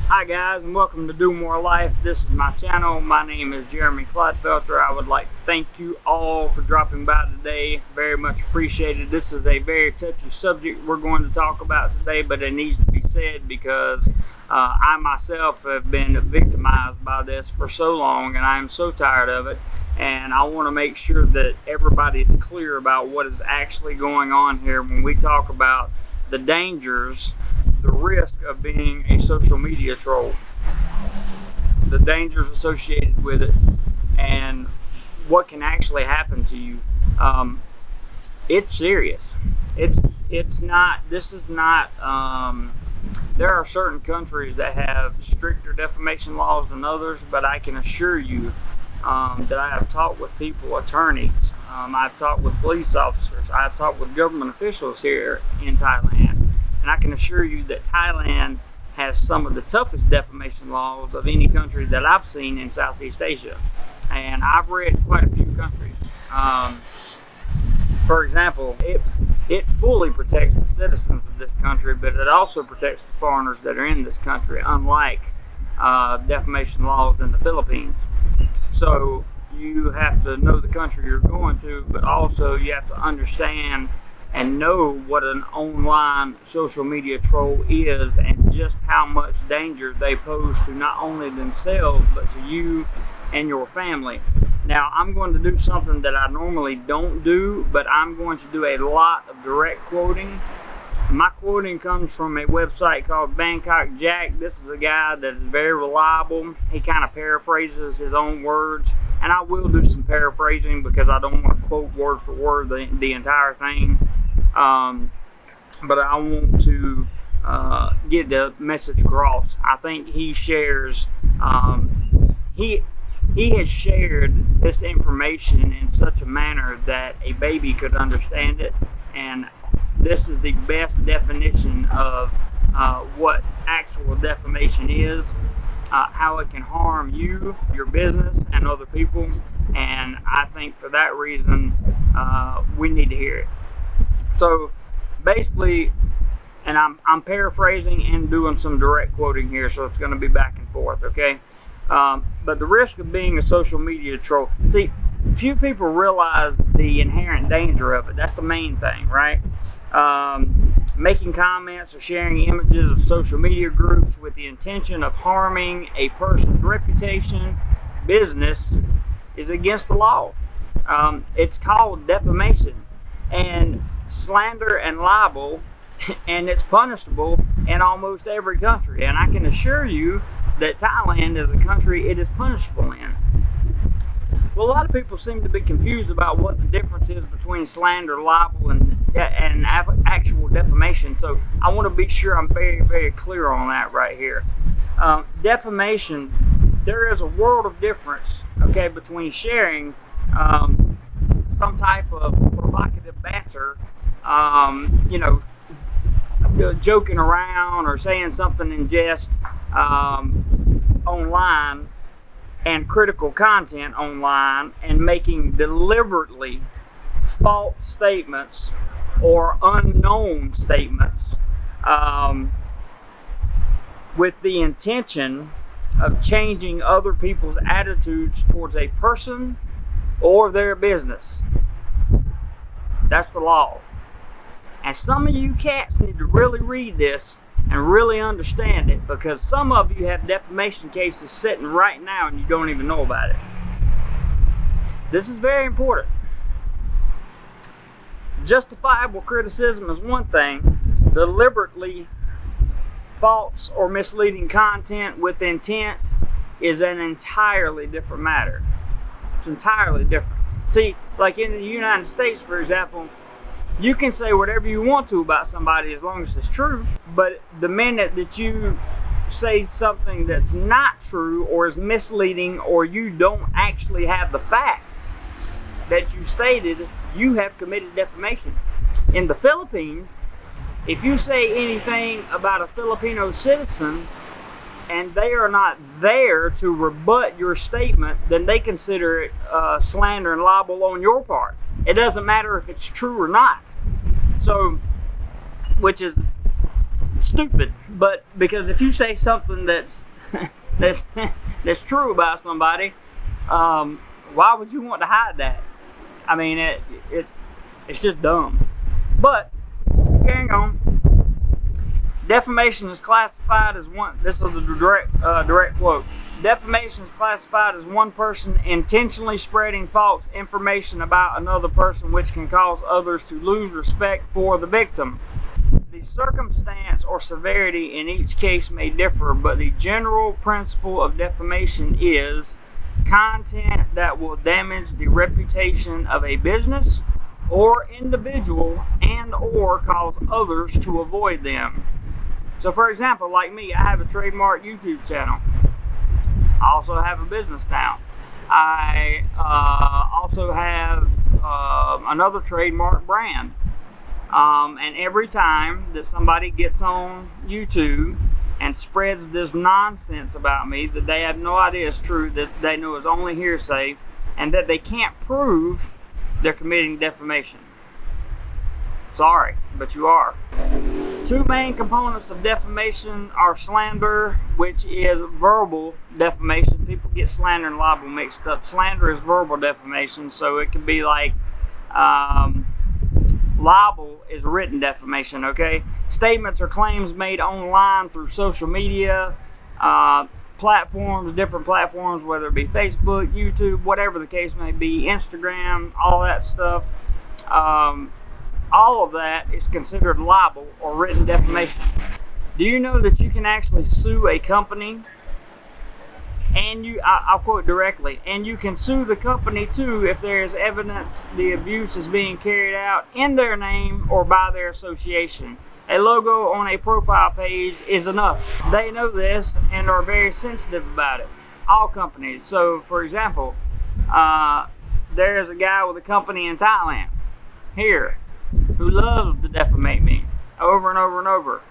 Hi guys, and welcome to DoMoreLife. This is my channel. My name is Jeremy Clodfelter. I would like to thank you all for dropping by today. Very much appreciated. This is a very touchy subject we're going to talk about today, but it needs to be said because I myself have been victimized by this for so long, and I am so tired of it. And I want to make sure that everybody is clear about what is actually going on here when we talk about the dangers, the risk of being a social media troll, the dangers associated with it, and what can actually happen to you. It's serious. It's not. This is not. There are certain countries that have stricter defamation laws than others, but I can assure you that I have talked with people, attorneys. I've talked with police officers. I've talked with government officials here in Thailand. And I can assure you that Thailand has some of the toughest defamation laws of any country that I've seen in Southeast Asia. And I've read quite a few countries. For example, it fully protects the citizens of this country, but it also protects the foreigners that are in this country, unlike defamation laws in the Philippines. So you have to know the country you're going to, but also you have to understand and know what an online social media troll is and just how much danger they pose to not only themselves but to you and your family. Now, I'm going to do something that I normally don't do, but I'm going to do a lot of direct quoting. My quoting comes from a website called Bangkok Jack. This is a guy that is very reliable. He kind of paraphrases his own words, and I will do some paraphrasing because I don't want to quote word for word the entire thing. But I want to get the message across. I think he shares, he has shared this information in such a manner that a baby could understand it, and this is the best definition of what actual defamation is, how it can harm you, your business, and other people, and I think for that reason we need to hear it. So basically, and I'm paraphrasing and doing some direct quoting here, so it's going to be back and forth, okay? But the risk of being a social media troll, see, few people realize the inherent danger of it. That's the main thing, right? Making comments or sharing images of social media groups with the intention of harming a person's reputation, business, is against the law. It's called defamation and slander and libel, and it's punishable in almost every country. And I can assure you that Thailand is a country it is punishable in. Well, a lot of people seem to be confused about what the difference is between slander, libel, and actual defamation. So I want to be sure I'm very, very clear on that right here. Defamation, there is a world of difference, okay, between sharing some type of provocative banter, joking around or saying something in jest online, and critical content online, and making deliberately false statements or unknown statements with the intention of changing other people's attitudes towards a person or their business. That's the law. And some of you cats need to really read this and really understand it, because some of you have defamation cases sitting right now and you don't even know about it. This is very important. Justifiable criticism is one thing. Deliberately false or misleading content with intent is an entirely different matter. It's entirely different. See, like in the United States, for example, you can say whatever you want to about somebody as long as it's true, but the minute that you say something that's not true or is misleading, or you don't actually have the fact that you stated, you have committed defamation. In the Philippines, if you say anything about a Filipino citizen and they are not there to rebut your statement, then they consider it slander and libel on your part. It doesn't matter if it's true or not. So, which is stupid. But because if you say something that's that's true about somebody, why would you want to hide that? I mean, it's just dumb. But carrying on, defamation is classified as one. This is a direct quote. Defamation is classified as one person intentionally spreading false information about another person, which can cause others to lose respect for the victim. The circumstance or severity in each case may differ, but the general principle of defamation is content that will damage the reputation of a business or individual and or cause others to avoid them. So for example, like me, I have a trademark YouTube channel. I also have a business now. I also have another trademark brand. And every time that somebody gets on YouTube and spreads this nonsense about me that they have no idea is true, that they know is only hearsay, and that they can't prove, they're committing defamation. Sorry, but you are. Two main components of defamation are slander, which is verbal defamation. People get slander and libel mixed up. Slander is verbal defamation, so it can be like libel is written defamation, okay? Statements or claims made online through social media platforms, different platforms, whether it be Facebook, YouTube, whatever the case may be, Instagram, all that stuff. All of that is considered libel or written defamation. Do you know that you can actually sue a company? And I'll quote directly, and you can sue the company too if there is evidence the abuse is being carried out in their name or by their association. A logo on a profile page is enough. They know this and are very sensitive about it. All companies. So for example, there's a guy with a company in Thailand here who loves to defamate me over and over and over.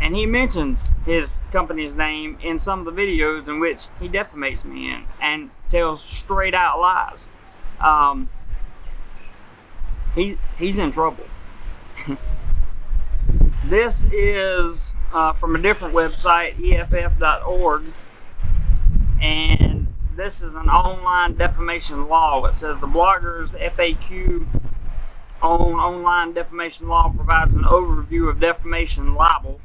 And he mentions his company's name in some of the videos in which he defamates me in and tells straight out lies. He's in trouble. This is from a different website, EFF.org, and this is an online defamation law. It says the blogger's FAQ on online defamation law provides an overview of defamation libel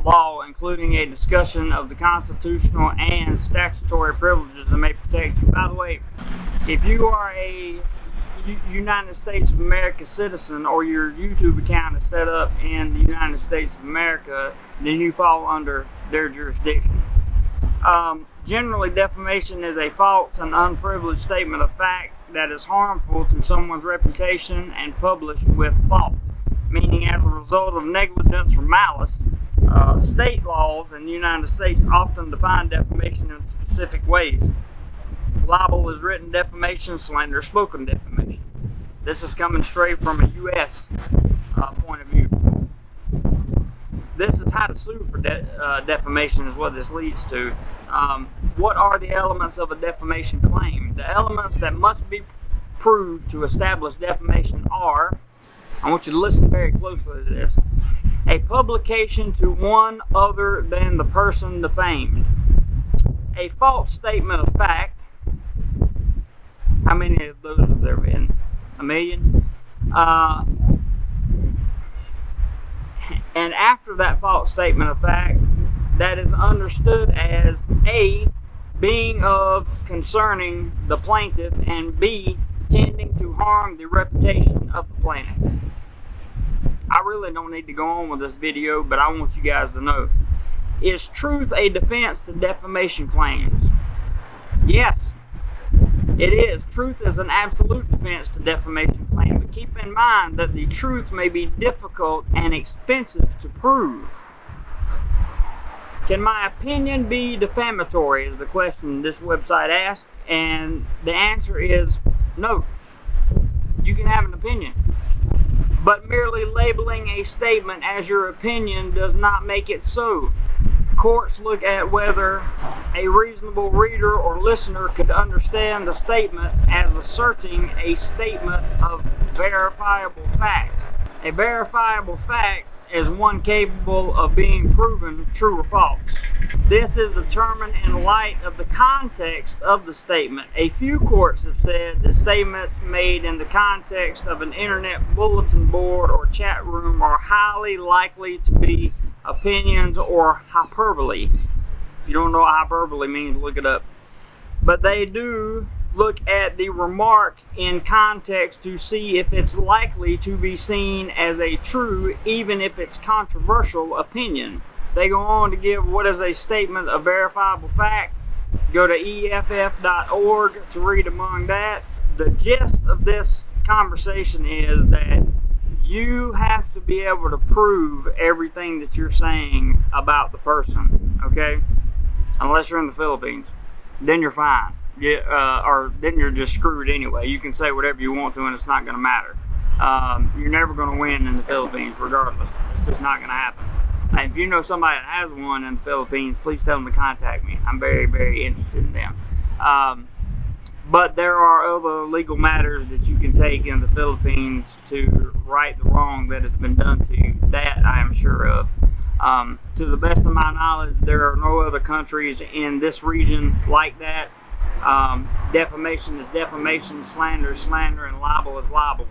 law, including a discussion of the constitutional and statutory privileges that may protect you. By the way, if you are a United States of America citizen or your YouTube account is set up in the United States of America, then you fall under their jurisdiction. Generally, defamation is a false and unprivileged statement of fact that is harmful to someone's reputation and published with fault, meaning as a result of negligence or malice. State laws in the United States often define defamation in specific ways. Libel is written defamation, slander is spoken defamation. This is coming straight from a U.S. Point of view. This is how to sue for defamation is what this leads to. What are the elements of a defamation claim? The elements that must be proved to establish defamation are, I want you to listen very closely to this, a publication to one other than the person defamed, a false statement of fact. How many of those have there been? A million? And after that false statement of fact, that is understood as A, being of concerning the plaintiff, and B, tending to harm the reputation of the plaintiff. I really don't need to go on with this video, but I want you guys to know. Is truth a defense to defamation claims? Yes, it is. Truth is an absolute defense to defamation claims, but keep in mind that the truth may be difficult and expensive to prove. Can my opinion be defamatory is the question this website asks, and the answer is no. You can have an opinion, but merely labeling a statement as your opinion does not make it so. Courts look at whether a reasonable reader or listener could understand the statement as asserting a statement of verifiable fact. A verifiable fact as one capable of being proven true or false. This is determined in light of the context of the statement. A few courts have said that statements made in the context of an internet bulletin board or chat room are highly likely to be opinions or hyperbole. If you don't know what hyperbole means, look it up. But they do look at the remark in context to see if it's likely to be seen as a true, even if it's controversial, opinion. They go on to give what is a statement of verifiable fact. Go to EFF.org to read among that. The gist of this conversation is that you have to be able to prove everything that you're saying about the person, okay? Unless you're in the Philippines, then you're fine. Or then you're just screwed anyway. You can say whatever you want to and it's not going to matter. You're never going to win in the Philippines regardless. It's just not going to happen. And if you know somebody that has one in the Philippines, please tell them to contact me. I'm very, very interested in them. But there are other legal matters that you can take in the Philippines to right the wrong that has been done to you. That I am sure of. To the best of my knowledge, there are no other countries in this region like that. Defamation is defamation, slander is slander, and libel is libel.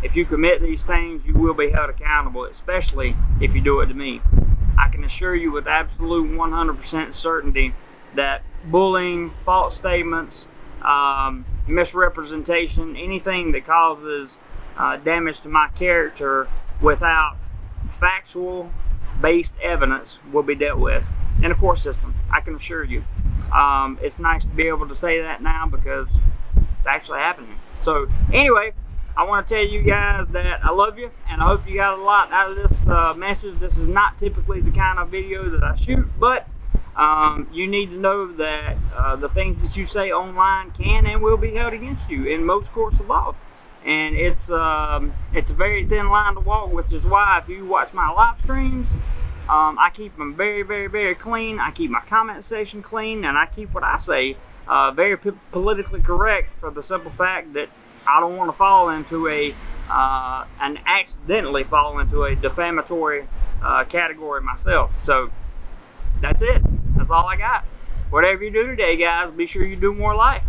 If you commit these things, you will be held accountable, especially if you do it to me. I can assure you with absolute 100% certainty that bullying, false statements, misrepresentation, anything that causes damage to my character without factual based evidence will be dealt with in a court system. I can assure you. It's nice to be able to say that now because it's actually happening. So anyway, I want to tell you guys that I love you, and I hope you got a lot out of this message. This is not typically the kind of video that I shoot, but you need to know that the things that you say online can and will be held against you in most courts of law. And it's a very thin line to walk, which is why if you watch my live streams, I keep them very, very, very clean. I keep my comment section clean, and I keep what I say very politically correct for the simple fact that I don't want to fall into and accidentally fall into a defamatory category myself. So that's it. That's all I got. Whatever you do today, guys, be sure you do more life.